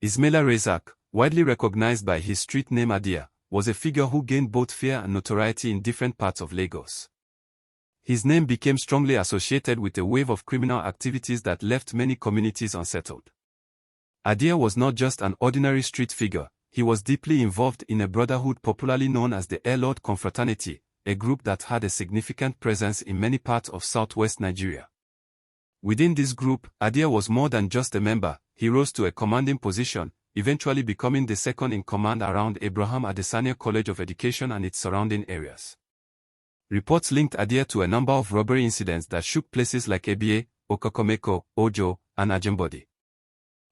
Ismaila Rasaq, widely recognized by his street name Adia, was a figure who gained both fear and notoriety in different parts of Lagos. His name became strongly associated with a wave of criminal activities that left many communities unsettled. Adia was not just an ordinary street figure, he was deeply involved in a brotherhood popularly known as the Lord Confraternity, a group that had a significant presence in many parts of southwest Nigeria. Within this group, Adia was more than just a member. He rose to a commanding position, eventually becoming the second in command around Abraham Adesanya College of Education and its surrounding areas. Reports linked Adia to a number of robbery incidents that shook places like Eiye, Okokomeko, Ojo, and Ajambody.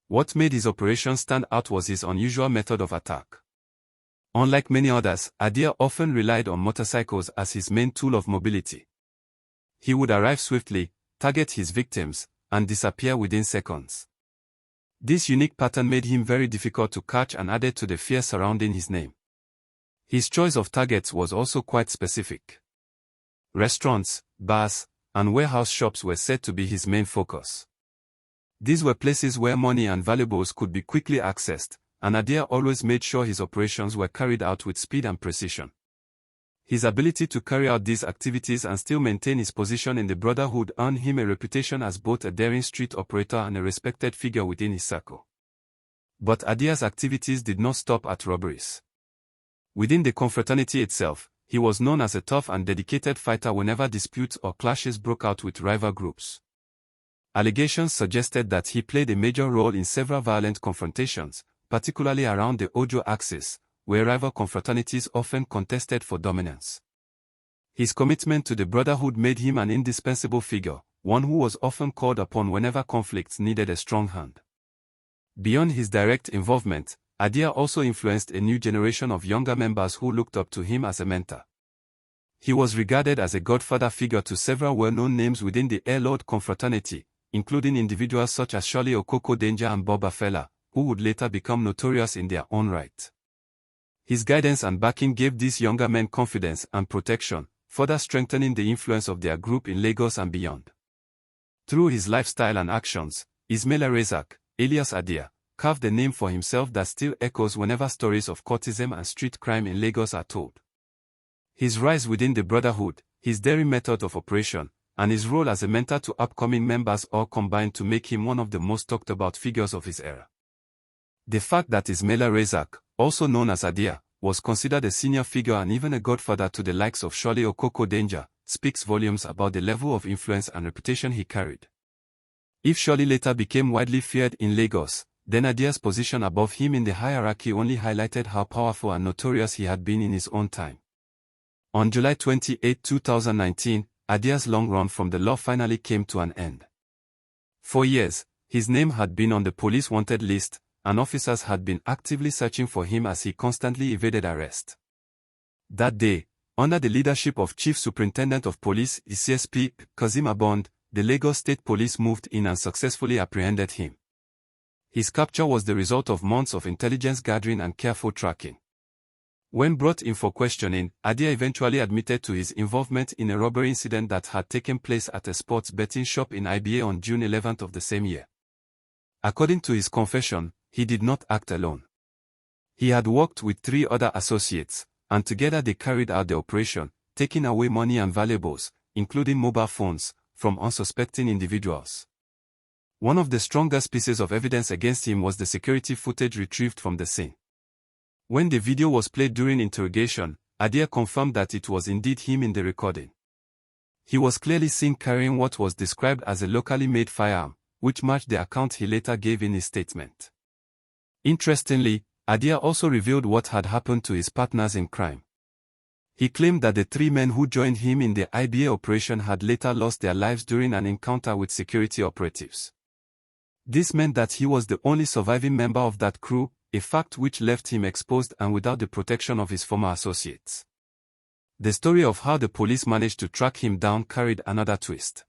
What made his operation stand out was his unusual method of attack. Unlike many others, Adia often relied on motorcycles as his main tool of mobility. He would arrive swiftly, target his victims, and disappear within seconds. This unique pattern made him very difficult to catch and added to the fear surrounding his name. His choice of targets was also quite specific. Restaurants, bars, and warehouse shops were said to be his main focus. These were places where money and valuables could be quickly accessed, and Adia always made sure his operations were carried out with speed and precision. His ability to carry out these activities and still maintain his position in the brotherhood earned him a reputation as both a daring street operator and a respected figure within his circle. But Adia's activities did not stop at robberies. Within the confraternity itself, he was known as a tough and dedicated fighter whenever disputes or clashes broke out with rival groups. Allegations suggested that he played a major role in several violent confrontations, particularly around the Ojo axis, where rival confraternities often contested for dominance. His commitment to the brotherhood made him an indispensable figure, one who was often called upon whenever conflicts needed a strong hand. Beyond his direct involvement, Adia also influenced a new generation of younger members who looked up to him as a mentor. He was regarded as a godfather figure to several well-known names within the Lord Confraternity, including individuals such as Sholly Okoko Danger and Boba Fella, who would later become notorious in their own right. His guidance and backing gave these younger men confidence and protection, further strengthening the influence of their group in Lagos and beyond. Through his lifestyle and actions, Ismaila Rasaq, alias Adia, carved a name for himself that still echoes whenever stories of cultism and street crime in Lagos are told. His rise within the brotherhood, his daring method of operation, and his role as a mentor to upcoming members all combined to make him one of the most talked about figures of his era. The fact that Ismaila Rasaq, also known as Adia, was considered a senior figure and even a godfather to the likes of Sholly Okoko Danger, speaks volumes about the level of influence and reputation he carried. If Sholly later became widely feared in Lagos, then Adia's position above him in the hierarchy only highlighted how powerful and notorious he had been in his own time. On July 28, 2019, Adia's long run from the law finally came to an end. For years, his name had been on the police wanted list, and officers had been actively searching for him as he constantly evaded arrest. That day, under the leadership of Chief Superintendent of Police CSP Kazeem Abond, the Lagos State Police moved in and successfully apprehended him. His capture was the result of months of intelligence gathering and careful tracking. When brought in for questioning, Adia eventually admitted to his involvement in a robbery incident that had taken place at a sports betting shop in Eiye on June 11 of the same year. According to his confession, he did not act alone. He had worked with 3 other associates, and together they carried out the operation, taking away money and valuables, including mobile phones, from unsuspecting individuals. One of the strongest pieces of evidence against him was the security footage retrieved from the scene. When the video was played during interrogation, Adia confirmed that it was indeed him in the recording. He was clearly seen carrying what was described as a locally made firearm, which matched the account he later gave in his statement. Interestingly, Adia also revealed what had happened to his partners in crime. He claimed that the 3 men who joined him in the Eiye operation had later lost their lives during an encounter with security operatives. This meant that he was the only surviving member of that crew, a fact which left him exposed and without the protection of his former associates. The story of how the police managed to track him down carried another twist.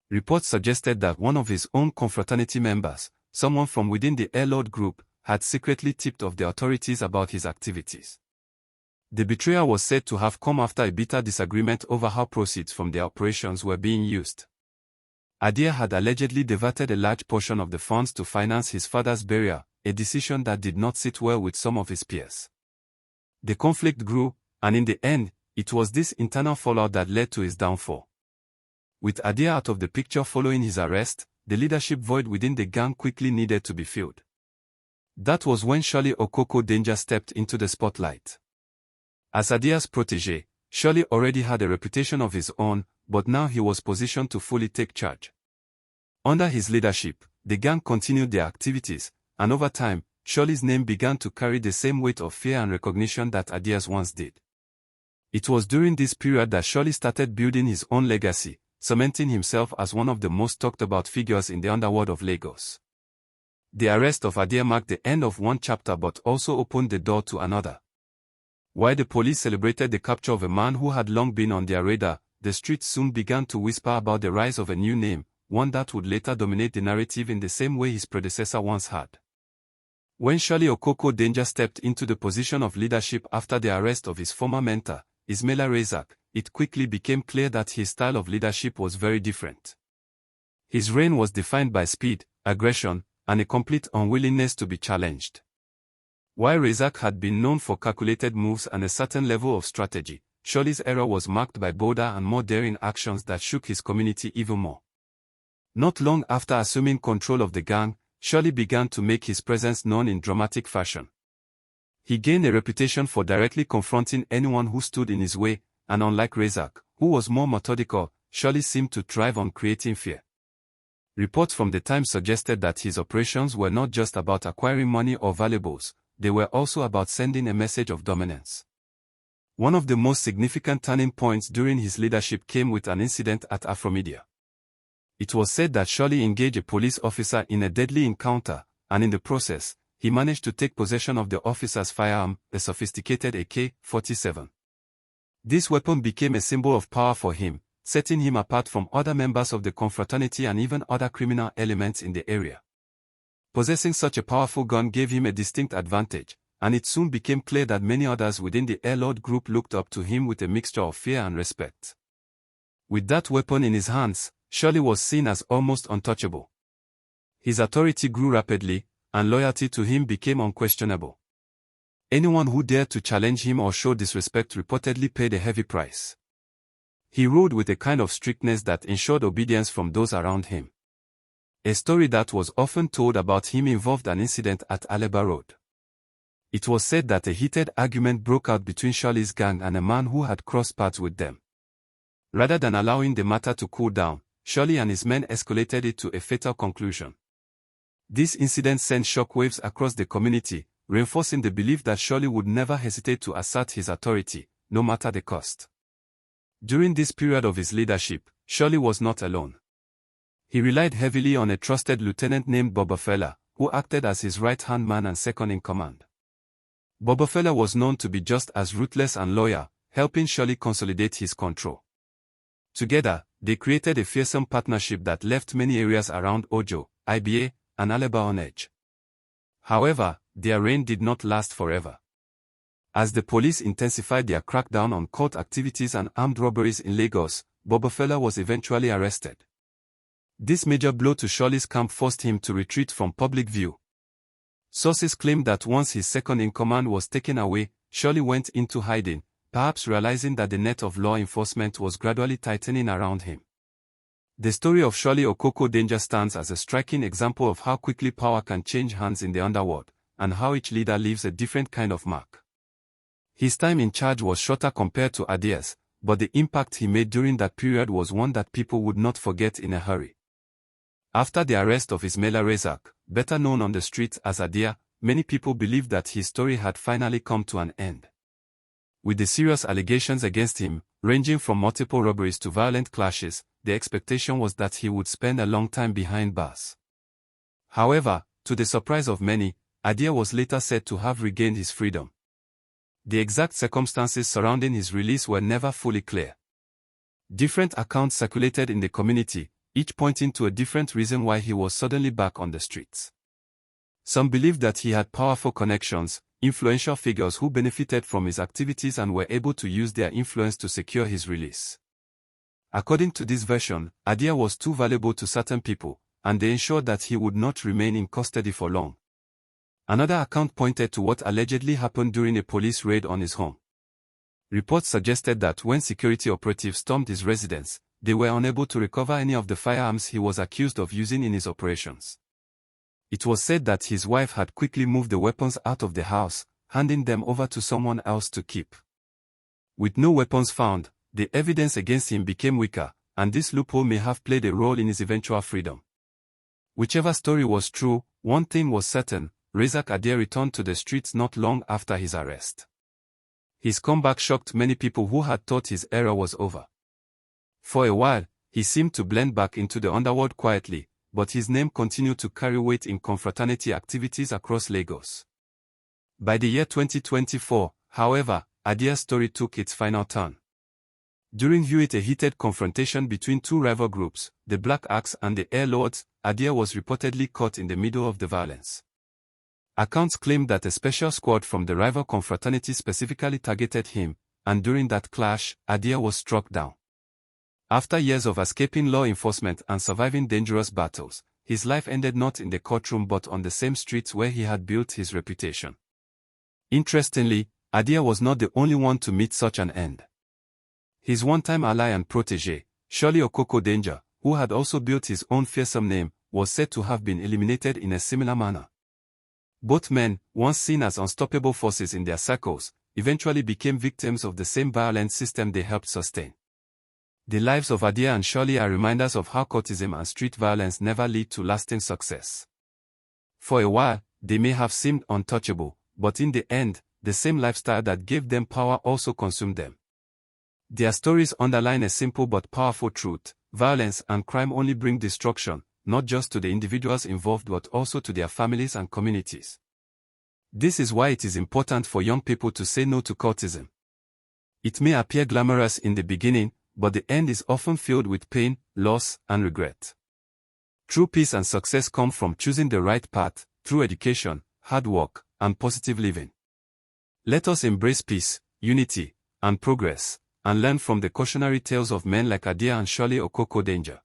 Reports suggested that one of his own confraternity members, someone from within the Lord group, had secretly tipped off the authorities about his activities. The betrayal was said to have come after a bitter disagreement over how proceeds from their operations were being used. Adia had allegedly diverted a large portion of the funds to finance his father's burial, a decision that did not sit well with some of his peers. The conflict grew, and in the end, it was this internal fallout that led to his downfall. With Adia out of the picture following his arrest, the leadership void within the gang quickly needed to be filled. That was when Sholly Okoko Danger stepped into the spotlight. As Adia's protégé, Sholly already had a reputation of his own, but now he was positioned to fully take charge. Under his leadership, the gang continued their activities, and over time, Sholly's name began to carry the same weight of fear and recognition that Adia's once did. It was during this period that Sholly started building his own legacy, cementing himself as one of the most talked about figures in the underworld of Lagos. The arrest of Adia marked the end of one chapter but also opened the door to another. While the police celebrated the capture of a man who had long been on their radar, the streets soon began to whisper about the rise of a new name, one that would later dominate the narrative in the same way his predecessor once had. When Sholly Okoko Danger stepped into the position of leadership after the arrest of his former mentor, Ismaila Rasaq, it quickly became clear that his style of leadership was very different. His reign was defined by speed, aggression, and a complete unwillingness to be challenged. While Rasaq had been known for calculated moves and a certain level of strategy, Sholly's era was marked by bolder and more daring actions that shook his community even more. Not long after assuming control of the gang, Sholly began to make his presence known in dramatic fashion. He gained a reputation for directly confronting anyone who stood in his way, and unlike Rasaq, who was more methodical, Sholly seemed to thrive on creating fear. Reports from the time suggested that his operations were not just about acquiring money or valuables, they were also about sending a message of dominance. One of the most significant turning points during his leadership came with an incident at Afromedia. It was said that Sholly engaged a police officer in a deadly encounter, and in the process, he managed to take possession of the officer's firearm, a sophisticated AK-47. This weapon became a symbol of power for him, setting him apart from other members of the confraternity and even other criminal elements in the area. Possessing such a powerful gun gave him a distinct advantage, and it soon became clear that many others within the Airlord group looked up to him with a mixture of fear and respect. With that weapon in his hands, Sholly was seen as almost untouchable. His authority grew rapidly, and loyalty to him became unquestionable. Anyone who dared to challenge him or show disrespect reportedly paid a heavy price. He ruled with a kind of strictness that ensured obedience from those around him. A story that was often told about him involved an incident at Aleba Road. It was said that a heated argument broke out between Sholly's gang and a man who had crossed paths with them. Rather than allowing the matter to cool down, Sholly and his men escalated it to a fatal conclusion. This incident sent shockwaves across the community, reinforcing the belief that Sholly would never hesitate to assert his authority, no matter the cost. During this period of his leadership, Sholly was not alone. He relied heavily on a trusted lieutenant named Bobafella, who acted as his right-hand man and second-in-command. Bobafella was known to be just as ruthless and loyal, helping Sholly consolidate his control. Together, they created a fearsome partnership that left many areas around Ojo, Eiye, and Aleba on edge. However, their reign did not last forever. As the police intensified their crackdown on cult activities and armed robberies in Lagos, Bobafella was eventually arrested. This major blow to Sholly's camp forced him to retreat from public view. Sources claim that once his second-in-command was taken away, Sholly went into hiding, perhaps realizing that the net of law enforcement was gradually tightening around him. The story of Sholly Okoko Danger stands as a striking example of how quickly power can change hands in the underworld, and how each leader leaves a different kind of mark. His time in charge was shorter compared to Adia's, but the impact he made during that period was one that people would not forget in a hurry. After the arrest of Ismaila Rasaq, better known on the streets as Adia, many people believed that his story had finally come to an end. With the serious allegations against him, ranging from multiple robberies to violent clashes, the expectation was that he would spend a long time behind bars. However, to the surprise of many, Adia was later said to have regained his freedom. The exact circumstances surrounding his release were never fully clear. Different accounts circulated in the community, each pointing to a different reason why he was suddenly back on the streets. Some believed that he had powerful connections, influential figures who benefited from his activities and were able to use their influence to secure his release. According to this version, Adia was too valuable to certain people, and they ensured that he would not remain in custody for long. Another account pointed to what allegedly happened during a police raid on his home. Reports suggested that when security operatives stormed his residence, they were unable to recover any of the firearms he was accused of using in his operations. It was said that his wife had quickly moved the weapons out of the house, handing them over to someone else to keep. With no weapons found, the evidence against him became weaker, and this loophole may have played a role in his eventual freedom. Whichever story was true, one thing was certain: Rasaq Adia returned to the streets not long after his arrest. His comeback shocked many people who had thought his era was over. For a while, he seemed to blend back into the underworld quietly, but his name continued to carry weight in confraternity activities across Lagos. By the year 2024, however, Adia's story took its final turn. During a heated confrontation between two rival groups, the Black Axe and the Air Lords, Adia was reportedly caught in the middle of the violence. Accounts claim that a special squad from the rival confraternity specifically targeted him, and during that clash, Adia was struck down. After years of escaping law enforcement and surviving dangerous battles, his life ended not in the courtroom but on the same streets where he had built his reputation. Interestingly, Adia was not the only one to meet such an end. His one-time ally and protégé, Sholly Okoko Danger, who had also built his own fearsome name, was said to have been eliminated in a similar manner. Both men, once seen as unstoppable forces in their circles, eventually became victims of the same violent system they helped sustain. The lives of Adia and Sholly are reminders of how cultism and street violence never lead to lasting success. For a while, they may have seemed untouchable, but in the end, the same lifestyle that gave them power also consumed them. Their stories underline a simple but powerful truth: violence and crime only bring destruction, not just to the individuals involved but also to their families and communities. This is why it is important for young people to say no to cultism. It may appear glamorous in the beginning, but the end is often filled with pain, loss, and regret. True peace and success come from choosing the right path, through education, hard work, and positive living. Let us embrace peace, unity, and progress, and learn from the cautionary tales of men like Adia and Sholly Okoko Danger.